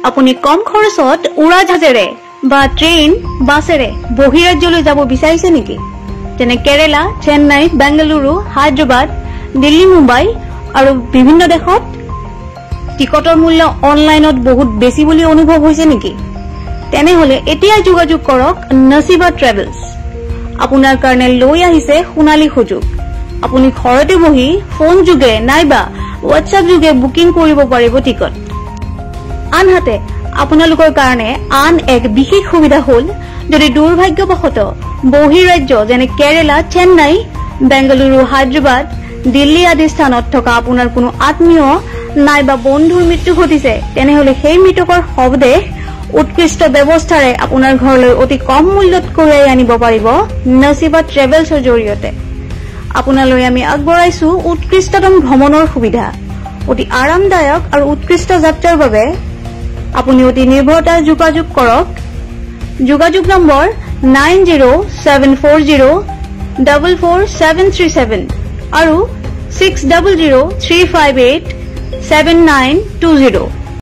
আপুনি কম খৰচত উৰাজাহাজেৰে বা ট্ৰেইন বাছেৰে বহিৰাজ্যলৈ যাব বিচাৰিছে নেকি? যেনে কেৰেলা, চেন্নাই, বেংগালুৰু, হায়দৰাবাদ, দিল্লী, মুম্বাই আৰু বিভিন্ন দেশত টিকটৰ মূল্য অনলাইনত বহুত বেছি বুলি অনুভৱ হৈছে নেকি? তেনেহলে এতিয়া যোগাযোগ কৰক নচিবা ট্ৰেভেলছ। আপোনাৰ কাৰণে লৈ আহিছে সোণালী সুযোগ। আপুনি ঘৰতে বহি ফোন যোগে নাইবা হোৱাটছআপ যোগে বুকিং কৰিব পাৰিব টিকট। আনহাতে আপোনালোকৰ কাৰণে আন এক বিশেষ সুবিধা হল, যদি দুৰ্ভাগ্যবশতঃ বহিৰাজ্য যেনে কেৰেলা, চেন্নাই, বেংগালুৰু, হায়দৰাবাদ, দিল্লী আদি স্থানত থকা আপোনাৰ কোনো আত্মীয় নাইবা বন্ধুৰ মৃত্যু ঘটিছে, তেনেহলে সেই মৃতকৰ শৱদেহ উৎকৃষ্ট ব্যৱস্থাৰে আপোনাৰ ঘৰলৈ অতি কম মূল্যত কঢ়িয়াই আনিব পাৰিব নচিবা ট্ৰেভেলছৰ জৰিয়তে। আপোনালৈ আমি আগবঢ়াইছো উৎকৃষ্টতম ভ্ৰমণৰ সুবিধা। অতি আৰামদায়ক আৰু উৎকৃষ্ট যাত্ৰাৰ বাবে আপুনি অতি নিৰ্ভৰতাৰ যোগাযোগ কৰক। যোগাযোগ নম্বৰ 9074044737 আৰু 6003587920।